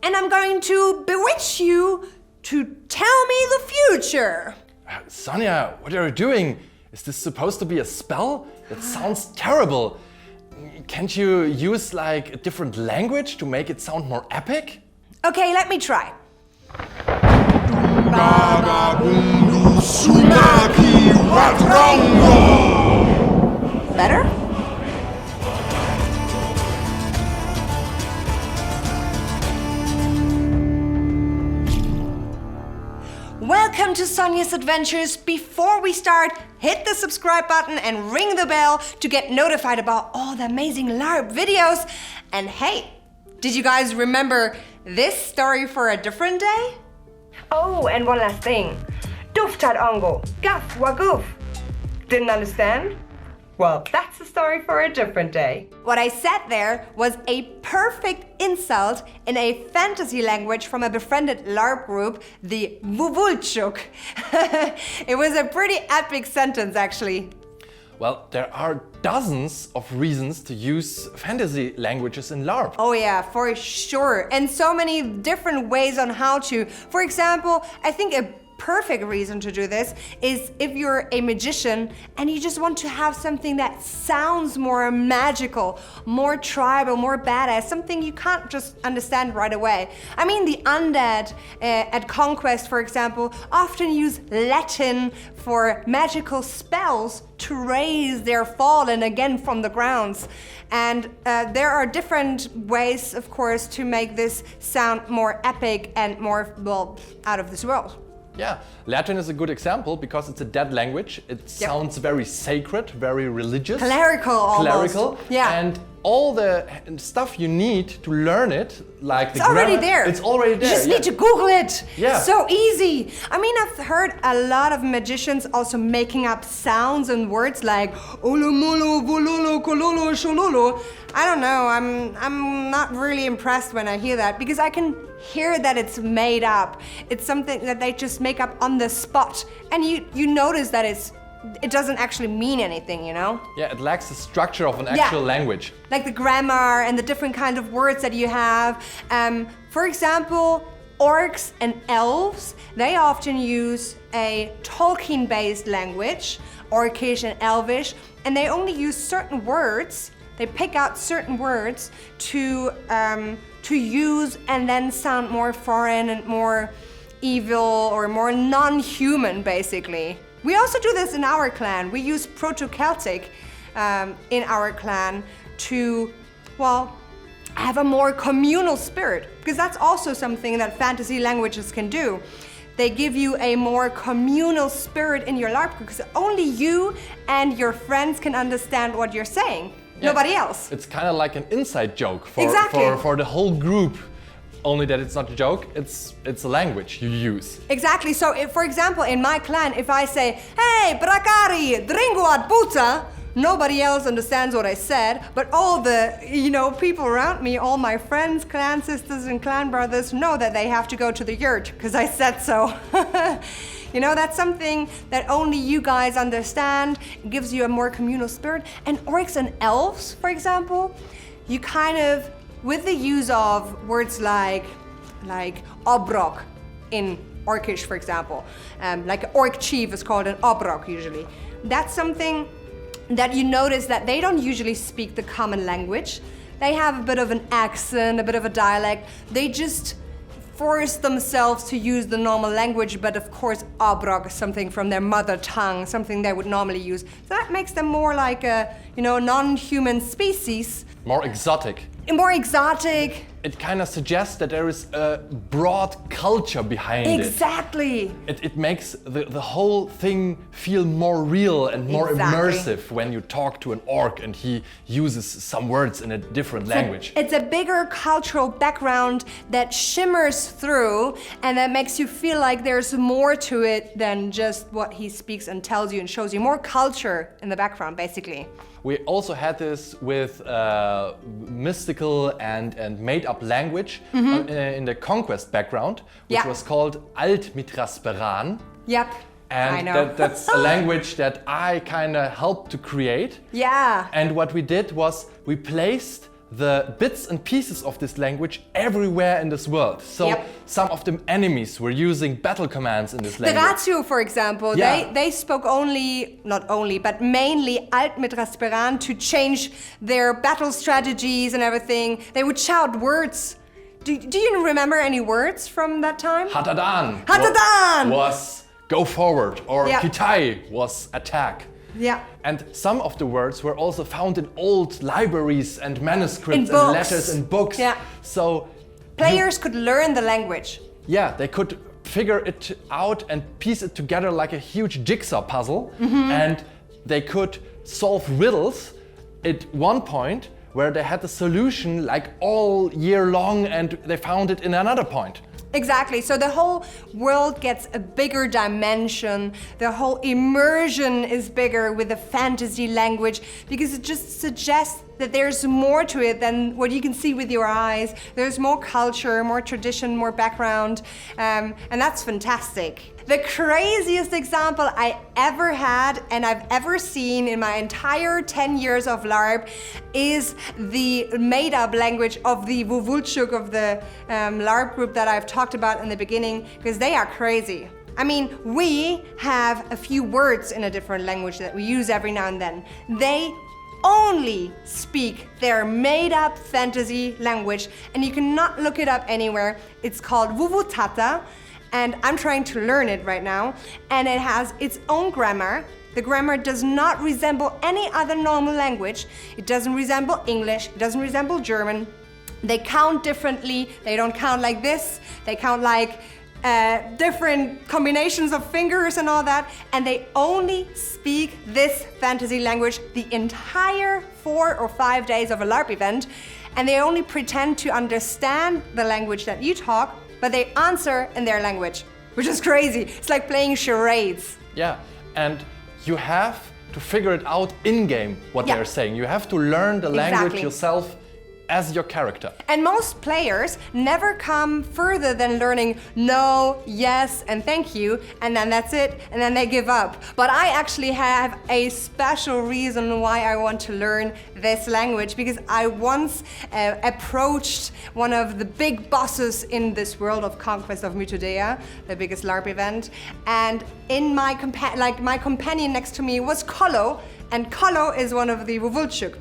and I'm going to bewitch you to tell me the future. Sonja, what are you doing? Is this supposed to be a spell? That sounds terrible. Can't you use like a different language to make it sound more epic? Okay, let me try. Better? Welcome to Sonja's Adventures. Before we start, hit the subscribe button and ring the bell to get notified about all the amazing LARP videos. And hey, did you guys remember this story for a different day? Oh, and one last thing. Duftat ongo, gaf wagoof. Didn't understand? Well, that's a story for a different day. What I said there was a perfect insult in a fantasy language from a befriended LARP group, the Wuwultschuk. It was a pretty epic sentence, actually. Well, there are dozens of reasons to use fantasy languages in LARP. Oh yeah, for sure. And so many different ways on how to. For example, I think a perfect reason to do this is if you're a magician and you just want to have something that sounds more magical, more tribal, more badass, something you can't just understand right away. I mean, the undead at Conquest, for example, often use Latin for magical spells to raise their fallen again from the grounds. And there are different ways, of course, to make this sound more epic and more, well, out of this world. Yeah, Latin is a good example because it's a dead language. It sounds very sacred, very religious. Clerical almost. Clerical. Yeah. And all the stuff you need to learn it, like it's already there. It's already there. You just need to Google it. Yeah. So easy. I mean, I've heard a lot of magicians also making up sounds and words like olomolo, vololo, kololo, shololo. I don't know. I'm not really impressed when I hear that because I can hear that it's made up. It's something that they just make up on the spot, and you notice that it doesn't actually mean anything, you know? Yeah, it lacks the structure of an actual language. Like the grammar and the different kind of words that you have. For example, orcs and elves, they often use a Tolkien-based language, Orcish and Elvish, and they only use certain words. They pick out certain words to use and then sound more foreign and more evil or more non-human, basically. We also do this in our clan. We use Proto-Celtic in our clan to, well, have a more communal spirit, because that's also something that fantasy languages can do. They give you a more communal spirit in your LARP because only you and your friends can understand what you're saying. Yeah. Nobody else. It's kind of like an inside joke for the whole group. Only that it's not a joke, it's a language you use. Exactly, so if, for example, in my clan, if I say, hey, brakari, dringuat puta, nobody else understands what I said, but all the, people around me, all my friends, clan sisters and clan brothers know that they have to go to the yurt, because I said so. That's something that only you guys understand. It gives you a more communal spirit. And orcs and elves, for example, you kind of, with the use of words like obrok in Orcish, for example, like an orc chief is called an obrok usually. That's something that you notice that they don't usually speak the common language. They have a bit of an accent, a bit of a dialect. They just force themselves to use the normal language, but of course obrok is something from their mother tongue, something they would normally use. So that makes them more like a, non-human species. More exotic. More exotic. It kind of suggests that there is a broad culture behind it. Exactly. It makes the whole thing feel more real and more immersive when you talk to an orc and he uses some words in a different language. It's a bigger cultural background that shimmers through and that makes you feel like there's more to it than just what he speaks and tells you and shows you. More culture in the background, basically. We also had this with mystical and made-up language in the Conquest background, which was called Alt-Mitrasperan. Yep, and I know. That's a language that I kind of helped to create. Yeah. And what we did was we placed the bits and pieces of this language everywhere in this world. So Yep. some of the enemies were using battle commands in this The language. Ratio, for example, Yeah. they spoke not only, but mainly Alt-Mittelrasperan to change their battle strategies and everything. They would shout words. Do you remember any words from that time? Hatadan Hatadan! was go forward, or Yeah. Kitai was attack. Yeah. And some of the words were also found in old libraries and manuscripts In and books. letters and books. Yeah. So Players could learn the language. yeah, they could figure it out and piece it together like a huge jigsaw puzzle. And they could solve riddles at one point where they had the solution like all year long, and they found it in another point. Exactly. So the whole world gets a bigger dimension. The whole immersion is bigger with the fantasy language, because it just suggests that there's more to it than what you can see with your eyes. There's more culture, more tradition, more background, and that's fantastic. The craziest example I ever had and I've ever seen in my entire 10 years of LARP is the made-up language of the Wuwultschuk, of the LARP group that I've talked about in the beginning, because they are crazy. I mean, we have a few words in a different language that we use every now and then. They only speak their made-up fantasy language, and you cannot look it up anywhere. It's called Wuwultschuk, and I'm trying to learn it right now, and it has its own grammar. The grammar does not resemble any other normal language. It doesn't resemble English, it doesn't resemble German. They count differently. They don't count like this. They count like different combinations of fingers and all that, and they only speak this fantasy language the entire 4 or 5 days of a LARP event, and they only pretend to understand the language that you talk, but they answer in their language, which is crazy. It's like playing charades. Yeah, and you have to figure it out in-game what Yeah. they're saying. You have to learn the language Exactly. yourself as your character. And most players never come further than learning no, yes, and thank you, and then that's it, and then they give up. But I actually have a special reason why I want to learn this language, because I once approached one of the big bosses in this world of Conquest of Mythodea, the biggest LARP event, and in my companion next to me was Kolo, and Kolo is one of the Wuwultschuk,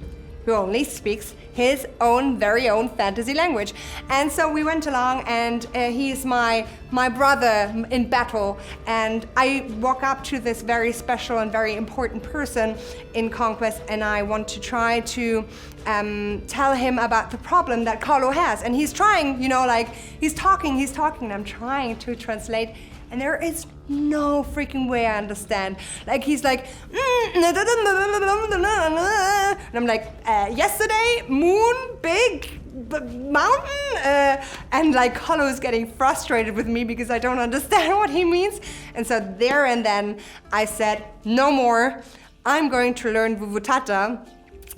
who only speaks his own very own fantasy language. And so we went along, and he's my brother in battle, and I walk up to this very special and very important person in Conquest, and I want to try to tell him about the problem that Carlo has. And he's trying, he's talking, and I'm trying to translate, and there is no freaking way I understand. Like, he's like, and I'm like, yesterday, moon, big mountain, and like Hollow is getting frustrated with me because I don't understand what he means. And so there and then I said, no more, I'm going to learn Wuwultschuk,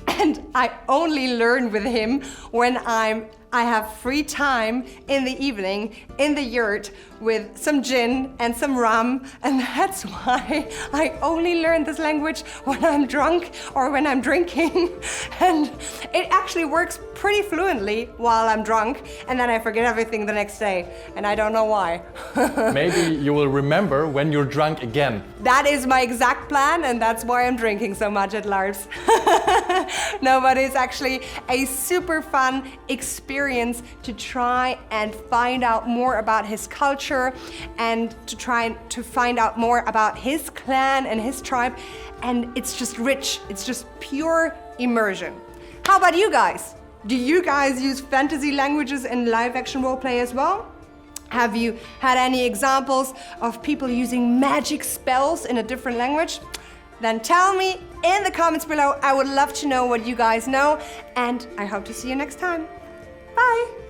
and I only learn with him when I have free time in the evening in the yurt with some gin and some rum, and that's why I only learn this language when I'm drunk or when I'm drinking. And it actually works pretty fluently while I'm drunk, and then I forget everything the next day, and I don't know why. Maybe you will remember when you're drunk again. That is my exact plan, and that's why I'm drinking so much at LARPs. No, but it's actually a super fun experience to try and find out more about his culture, and to try to find out more about his clan and his tribe, and it's just rich. It's just pure immersion. How about you guys? Do you guys use fantasy languages in live action roleplay as well? Have you had any examples of people using magic spells in a different language? Then tell me in the comments below. I would love to know what you guys know, and I hope to see you next time. Bye!